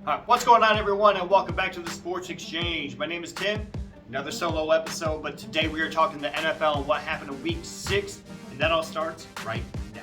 What's going on, everyone, and welcome back to the Sports Exchange. My name is Tim. Another solo episode, but today we are talking the NFL and what happened in Week 6, and that all starts right now.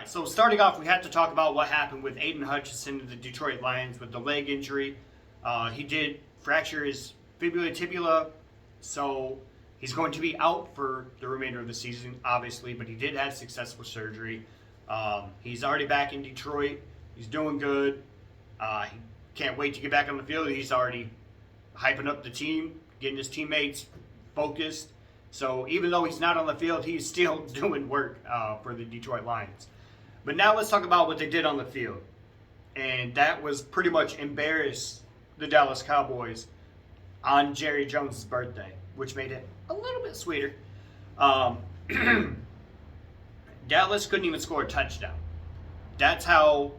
So starting off, we have to talk about what happened with Aiden Hutchinson of the Detroit Lions with the leg injury. He did fracture his fibula tibula, so he's going to be out for the remainder of the season, obviously, but he did have successful surgery. He's already back in Detroit. He's doing good. He can't wait to get back on the field. He's already hyping up the team, getting his teammates focused. So even though he's not on the field, he's still doing work for the Detroit Lions. But now let's talk about what they did on the field. And that was pretty much embarrass the Dallas Cowboys on Jerry Jones' birthday, which made it a little bit sweeter. Dallas couldn't even score a touchdown. That's how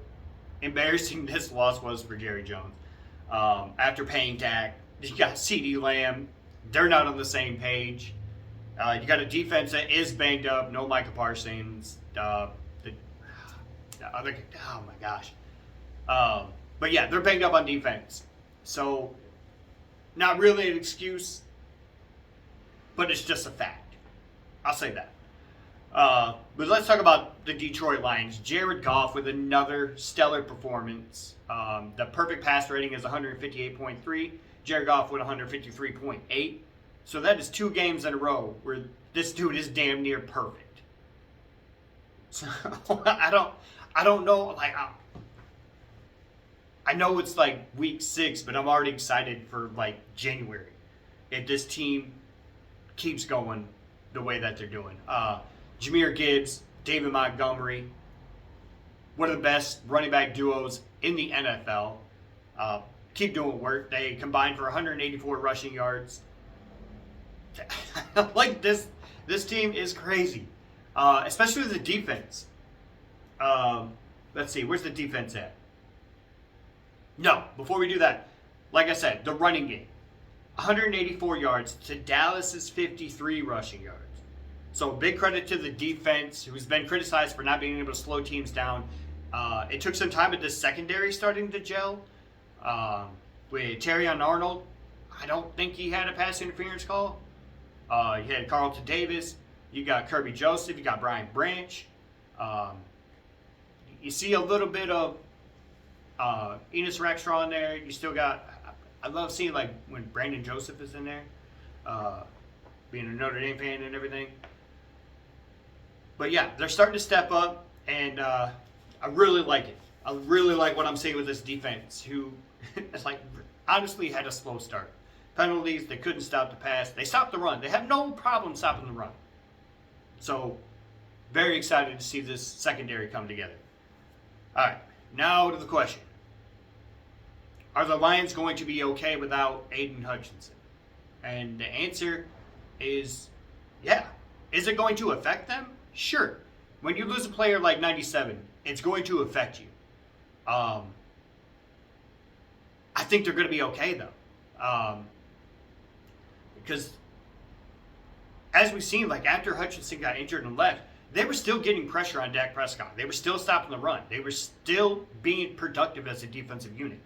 embarrassing this loss was for Jerry Jones. After paying Dak, you got CeeDee Lamb. They're not on the same page. You got a defense that is banged up. No Micah Parsons. Oh my gosh. But yeah, they're banged up on defense. So, not really an excuse, but it's just a fact. I'll say that. But let's talk about the Detroit Lions. Jared Goff with another stellar performance. The perfect pass rating is 158.3. Jared Goff with 153.8. So that is 2 games in a row where this dude is damn near perfect. So I don't know. I know it's like week 6, but I'm already excited for like January if this team keeps going the way that they're doing. Jahmyr Gibbs, David Montgomery, one of the best running back duos in the NFL. Keep doing work. They combined for 184 rushing yards. Like this team is crazy, especially with the defense. Let's see, where's the defense at? No, before we do that, like I said, the running game. 184 yards to Dallas's 53 rushing yards. So big credit to the defense, who's been criticized for not being able to slow teams down. It took some time with the secondary starting to gel. With Terrion Arnold, I don't think he had a pass interference call. You had Carlton Davis. You got Kirby Joseph. You got Brian Branch. You see a little bit of Enos Rackstraw in there. You still got, I love seeing like when Brandon Joseph is in there, being a Notre Dame fan and everything. But yeah, they're starting to step up, and I really like it. I really like what I'm seeing with this defense, who it's like honestly had a slow start. Penalties, they couldn't stop the pass. They stopped the run. They have no problem stopping the run. So, very excited to see this secondary come together. All right, now to the question. Are the Lions going to be okay without Aiden Hutchinson? And the answer is, yeah. Is it going to affect them? Sure. When you lose a player like 97, it's going to affect you. I think they're going to be okay, though. Because as we've seen, like after Hutchinson got injured and left, they were still getting pressure on Dak Prescott. They were still stopping the run. They were still being productive as a defensive unit.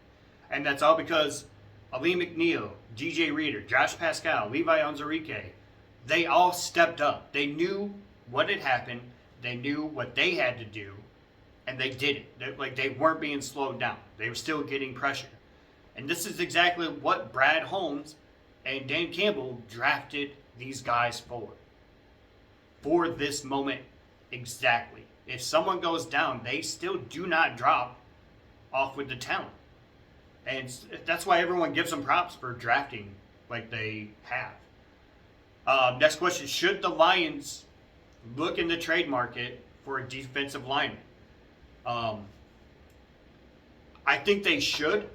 And that's all because Ali McNeil, DJ Reader, Josh Pascal, Levi Onwuzurike, they all stepped up. They knew what had happened. They knew what they had to do, and they did it. They weren't being slowed down. They were still getting pressure. And this is exactly what Brad Holmes and Dan Campbell drafted these guys for this moment exactly. If someone goes down, they still do not drop off with the talent. And that's why everyone gives them props for drafting like they have. Next question, should the Lions look in the trade market for a defensive lineman? I think they should.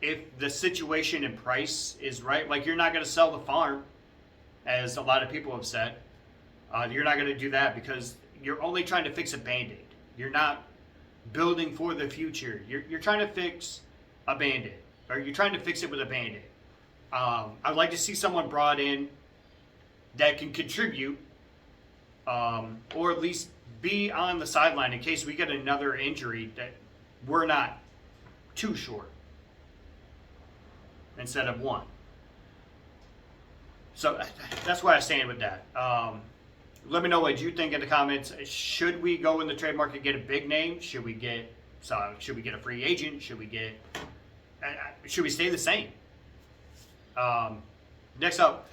If the situation and price is right, like you're not going to sell the farm, as a lot of people have said. You're not going to do that because you're only trying to fix a Band-Aid. You're not building for the future. You're trying to fix a Band-Aid, or you're trying to fix it with a Band-Aid. I'd like to see someone brought in that can contribute, or at least be on the sideline in case we get another injury that we're not too short instead of one. So that's why I stand with that. Let me know what you think in the comments. Should we go in the trade market and get a big name? Should we get a free agent? Should we stay the same? Next up,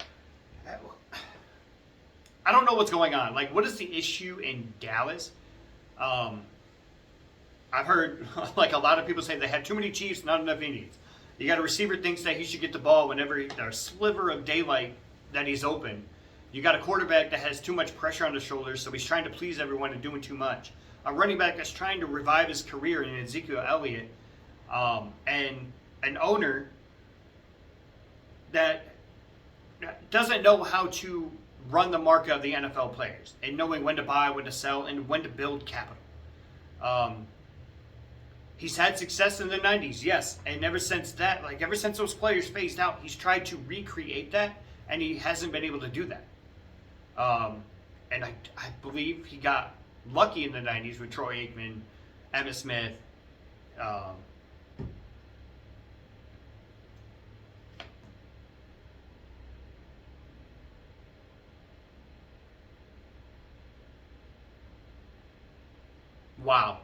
I don't know what's going on. Like, what is the issue in Dallas? I've heard like a lot of people say they have too many Chiefs, not enough Indians. You got a receiver thinks that he should get the ball whenever there's a sliver of daylight that he's open. You got a quarterback that has too much pressure on his shoulders, so he's trying to please everyone and doing too much. A running back that's trying to revive his career in Ezekiel Elliott, and an owner that doesn't know how to run the market of the NFL players and knowing when to buy, when to sell, and when to build capital. He's had success in the 90s, yes, and ever since those players phased out, he's tried to recreate that, and he hasn't been able to do that. And I believe he got lucky in the 90s with Troy Aikman, Emmitt Smith, wow.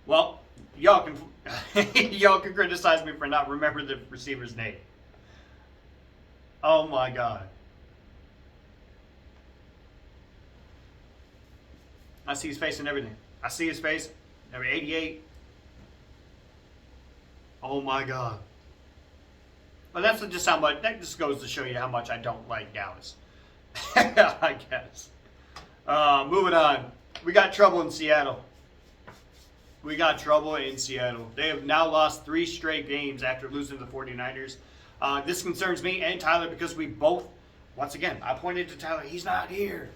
Well, y'all can criticize me for not remembering the receiver's name. Oh my God. I see his face and everything. I see his face. Number 88. Oh my God. Well, that's just how much. That just goes to show you how much I don't like Dallas. I guess. Moving on. We got trouble in Seattle. They have now lost 3 straight games after losing to the 49ers. This concerns me and Tyler because we both, once again, I pointed to Tyler. He's not here.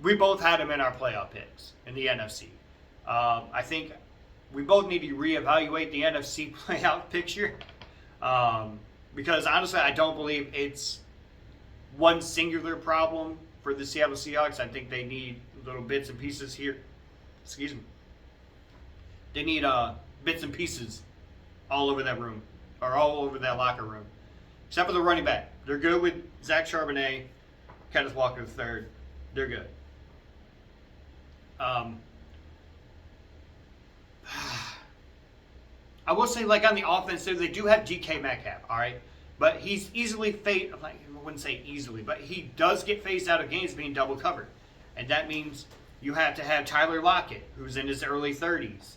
We both had him in our playoff picks in the NFC. I think we both need to reevaluate the NFC playoff picture because honestly, I don't believe it's one singular problem for the Seattle Seahawks. I think they need little bits and pieces here. Excuse me. They need bits and pieces all over that room, or all over that locker room, except for the running back. They're good with Zach Charbonnet, Kenneth Walker III. They're good. I will say, like on the offense, they do have DK Metcalf, all right, but he's easily phased. I wouldn't say easily, but he does get phased out of games being double covered, and that means you have to have Tyler Lockett, who's in his early 30s.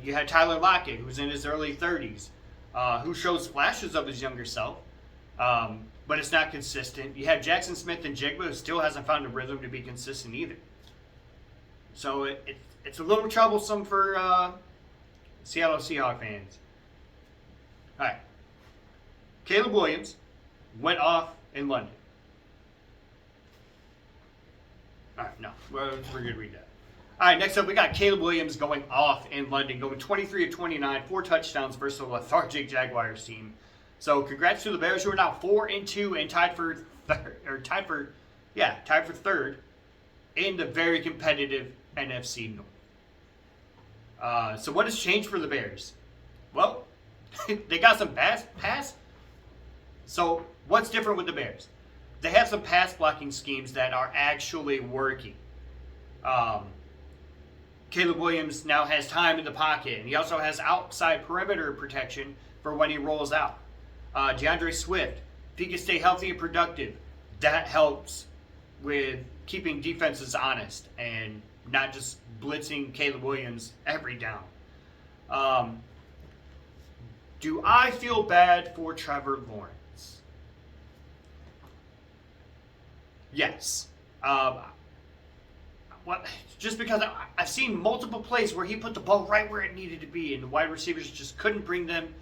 You had Tyler Lockett, who's in his early 30s, who shows flashes of his younger self, but it's not consistent. You have Jackson Smith and Jigba, who still hasn't found a rhythm to be consistent either. So it's a little troublesome for Seattle Seahawks fans. All right. Caleb Williams went off in London. All right, no, we're going to read that. All right, next up, we got Caleb Williams going off in London, going 23 of 29, 4 touchdowns versus a lethargic Jaguars team. So, congrats to the Bears, who are now 4-2 and tied for third in the very competitive NFC North. So, what has changed for the Bears? Well, they got some pass. So, what's different with the Bears? They have some pass blocking schemes that are actually working. Caleb Williams now has time in the pocket, and he also has outside perimeter protection for when he rolls out. DeAndre Swift, if he can stay healthy and productive, that helps with keeping defenses honest and not just blitzing Caleb Williams every down. Do I feel bad for Trevor Lawrence? Yes. What? Just because I've seen multiple plays where he put the ball right where it needed to be, and the wide receivers just couldn't bring them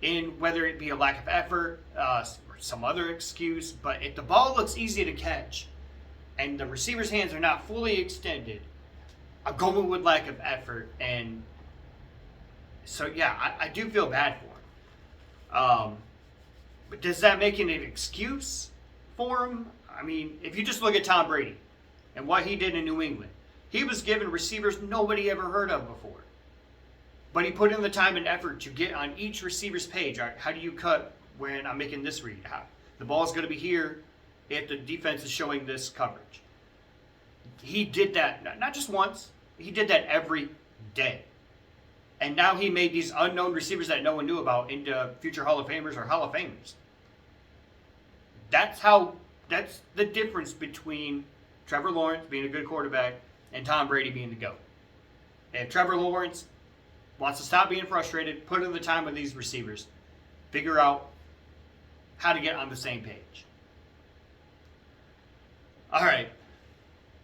in, whether it be a lack of effort or some other excuse. But if the ball looks easy to catch and the receiver's hands are not fully extended, I'm going with lack of effort. And so, yeah, I do feel bad for him. But does that make it an excuse for him? I mean, if you just look at Tom Brady and what he did in New England, he was given receivers nobody ever heard of before. But he put in the time and effort to get on each receiver's page. All right, how do you cut when I'm making this read? The ball's going to be here if the defense is showing this coverage. He did that not just once. He did that every day. And now he made these unknown receivers that no one knew about into future Hall of Famers or Hall of Famers. That's the difference between Trevor Lawrence being a good quarterback and Tom Brady being the GOAT. If Trevor Lawrence wants to stop being frustrated, put in the time with these receivers, figure out how to get on the same page. All right.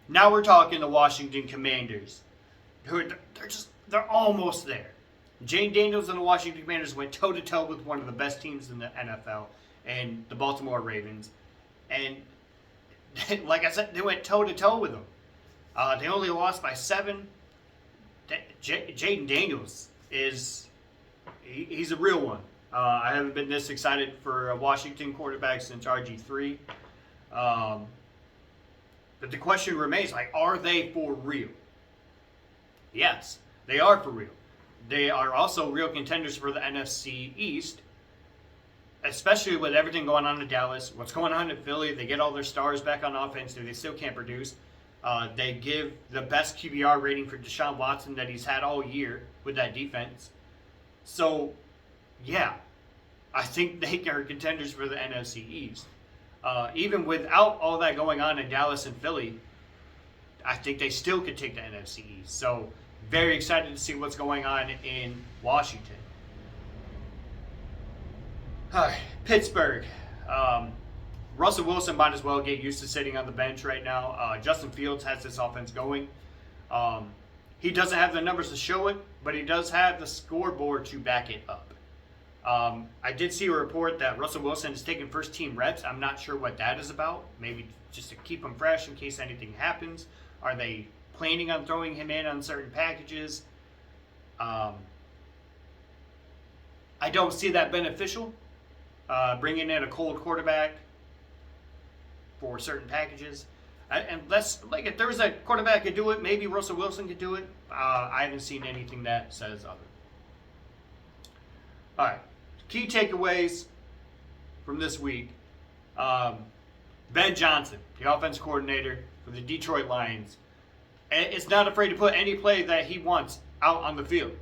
Now we're talking the Washington Commanders. They're almost there. Jane Daniels and the Washington Commanders went toe-to-toe with one of the best teams in the NFL and the Baltimore Ravens. And like I said, they went toe-to-toe with them. They only lost by 7. Jaden Daniels he's a real one. I haven't been this excited for a Washington quarterback since RG3. But the question remains, are they for real? Yes, they are for real. They are also real contenders for the NFC East, especially with everything going on in Dallas. What's going on in Philly? They get all their stars back on offense, and they still can't produce. They give the best QBR rating for Deshaun Watson that he's had all year with that defense. So, yeah, I think they are contenders for the NFC East. Even without all that going on in Dallas and Philly, I think they still could take the NFC East. So, very excited to see what's going on in Washington. All right, Pittsburgh. Russell Wilson might as well get used to sitting on the bench right now. Justin Fields has this offense going. He doesn't have the numbers to show it, but he does have the scoreboard to back it up. I did see a report that Russell Wilson is taking first-team reps. I'm not sure what that is about. Maybe just to keep him fresh in case anything happens. Are they planning on throwing him in on certain packages? I don't see that beneficial. Bringing in a cold quarterback for certain packages. Unless, if there was a quarterback could do it, maybe Russell Wilson could do it. I haven't seen anything that says other. All right. Key takeaways from this week. Ben Johnson, the offense coordinator for the Detroit Lions, is not afraid to put any play that he wants out on the field.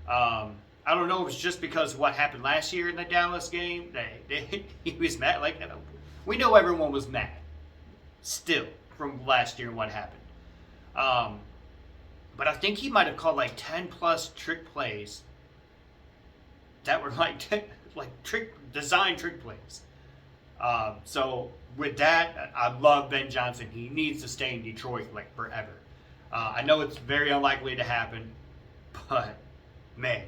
I don't know if it's just because of what happened last year in the Dallas game. He was mad. We know everyone was mad still from last year and what happened. But I think he might have called 10+ trick plays that were design trick plays. So with that, I love Ben Johnson. He needs to stay in Detroit forever. I know it's very unlikely to happen, but man,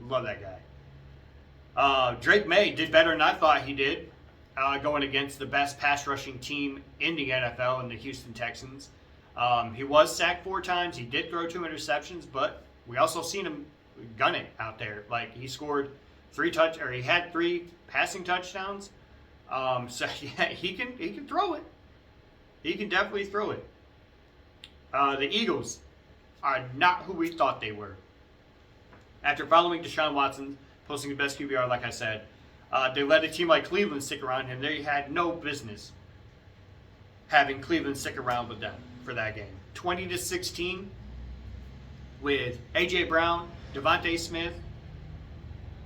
love that guy. Drake May did better than I thought he did, going against the best pass rushing team in the NFL in the Houston Texans. He was sacked 4 times. He did throw 2 interceptions, but we also seen him gun it out there. He scored 3 he had 3 passing touchdowns. So yeah, he can throw it. He can definitely throw it. The Eagles are not who we thought they were. After following Deshaun Watson, posting the best QBR, like I said, they let a team like Cleveland stick around him. They had no business having Cleveland stick around with them for that game. 20-16 with A.J. Brown, Devontae Smith,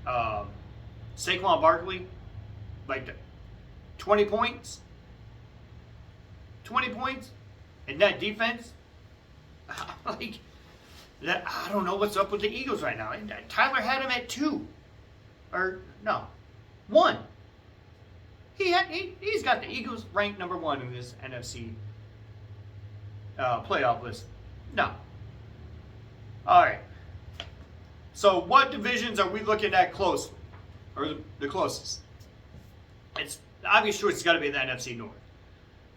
Saquon Barkley, 20 points. 20 points? And that defense? I don't know what's up with the Eagles right now. Tyler had him at 2. Or, no, 1. He's got the Eagles ranked number 1 in this NFC playoff list. No. All right. So what divisions are we looking at closely, or the closest? It's obvious choice. It's got to be the NFC North.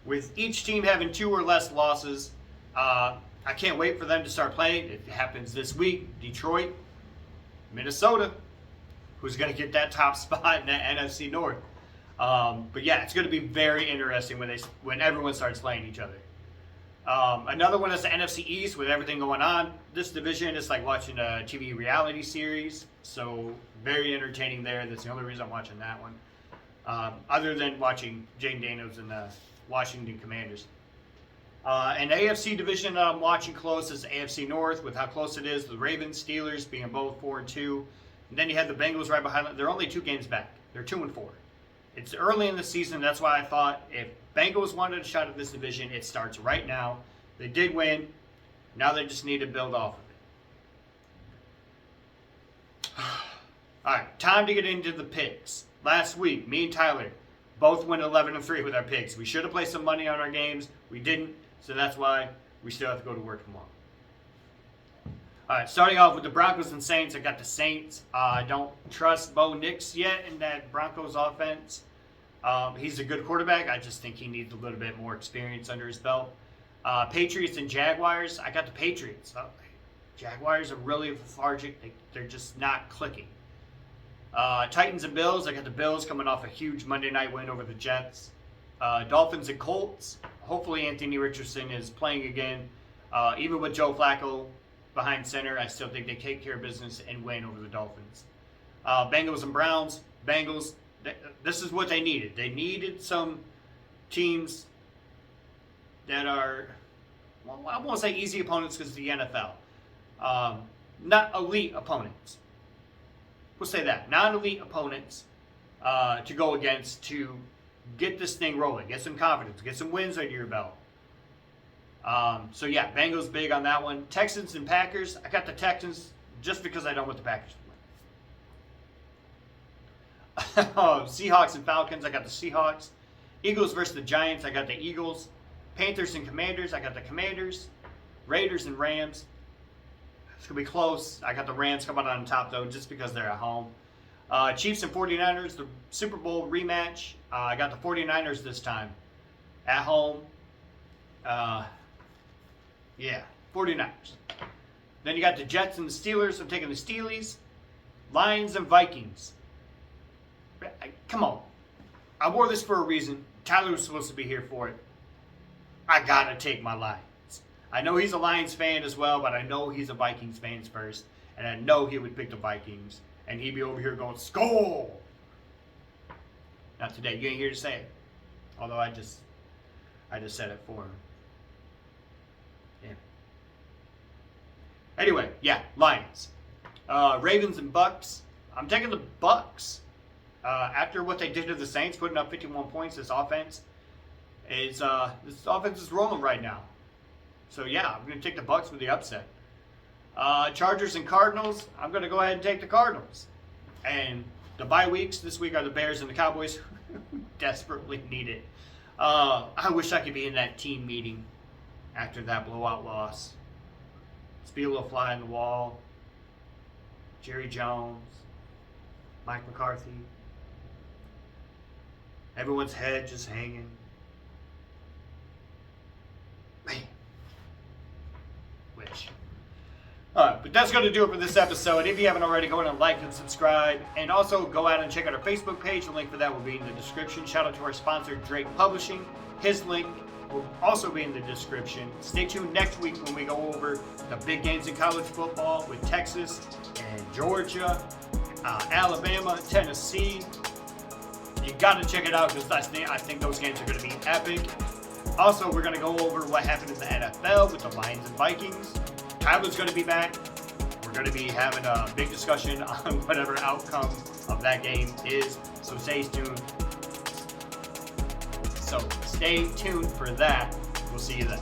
With each team having 2 or less losses, I can't wait for them to start playing. It happens this week. Detroit, Minnesota, who's going to get that top spot in that NFC North. But yeah, it's going to be very interesting when everyone starts playing each other. Another one is the NFC East with everything going on. This division is like watching a TV reality series, so very entertaining there. That's the only reason I'm watching that one. Other than watching Jane Daniels and the Washington Commanders. An AFC division that I'm watching close is the AFC North with how close it is. The Ravens, Steelers being both 4-2. And then you have the Bengals right behind them. They're only 2 games back. They're 2-4. It's early in the season. That's why I thought if Bengals wanted a shot at this division, it starts right now. They did win. Now they just need to build off of it. All right, time to get into the picks. Last week, me and Tyler both went 11-3 with our picks. We should have placed some money on our games. We didn't, so that's why we still have to go to work tomorrow. All right, starting off with the Broncos and Saints. I got the Saints. I don't trust Bo Nix yet in that Broncos offense. He's a good quarterback. I just think he needs a little bit more experience under his belt. Patriots and Jaguars. I got the Patriots. Jaguars are really lethargic. They're just not clicking. Titans and Bills. I got the Bills coming off a huge Monday night win over the Jets. Dolphins and Colts. Hopefully Anthony Richardson is playing again. Even with Joe Flacco behind center, I still think they take care of business and win over the Dolphins. Bengals and Browns. Bengals, this is what they needed. They needed some teams that are, well, I won't say easy opponents because it's the NFL. Not elite opponents. We'll say that. Non-elite opponents to go against to get this thing rolling. Get some confidence. Get some wins under your belt. So yeah, Bengals big on that one. Texans and Packers. I got the Texans just because I don't want the Packers to win. Seahawks and Falcons. I got the Seahawks. Eagles versus the Giants. I got the Eagles. Panthers and Commanders. I got the Commanders. Raiders and Rams. It's going to be close. I got the Rams coming on top, though, just because they're at home. Chiefs and 49ers, the Super Bowl rematch. I got the 49ers this time. At home. Yeah, 49ers. Then you got the Jets and the Steelers. I'm taking the Steelies. Lions and Vikings. Come on. I wore this for a reason. Tyler was supposed to be here for it. I got to take my Lions. I know he's a Lions fan as well, but I know he's a Vikings fan first. And I know he would pick the Vikings. And he'd be over here going, Skol! Not today. You ain't here to say it. Although I just said it for him. Yeah. Anyway, yeah, Lions. Ravens and Bucks. I'm taking the Bucks. After what they did to the Saints, putting up 51 points, this offense is rolling right now. So yeah, I'm going to take the Bucks with the upset. Chargers and Cardinals. I'm going to go ahead and take the Cardinals. And the bye weeks this week are the Bears and the Cowboys, who desperately need it. I wish I could be in that team meeting after that blowout loss. Just be able to fly on the wall. Jerry Jones, Mike McCarthy. Everyone's head just hanging. Man. Wish. Alright, but that's going to do it for this episode. If you haven't already, go ahead and like and subscribe. And also go out and check out our Facebook page. The link for that will be in the description. Shout out to our sponsor, Drake Publishing. His link will also be in the description. Stay tuned next week when we go over the big games in college football with Texas and Georgia, Alabama, Tennessee. You got to check it out because I think those games are going to be epic. Also, we're going to go over what happened in the NFL with the Lions and Vikings. Tyler's going to be back. We're going to be having a big discussion on whatever outcome of that game is. So stay tuned. So stay tuned for that. We'll see you then.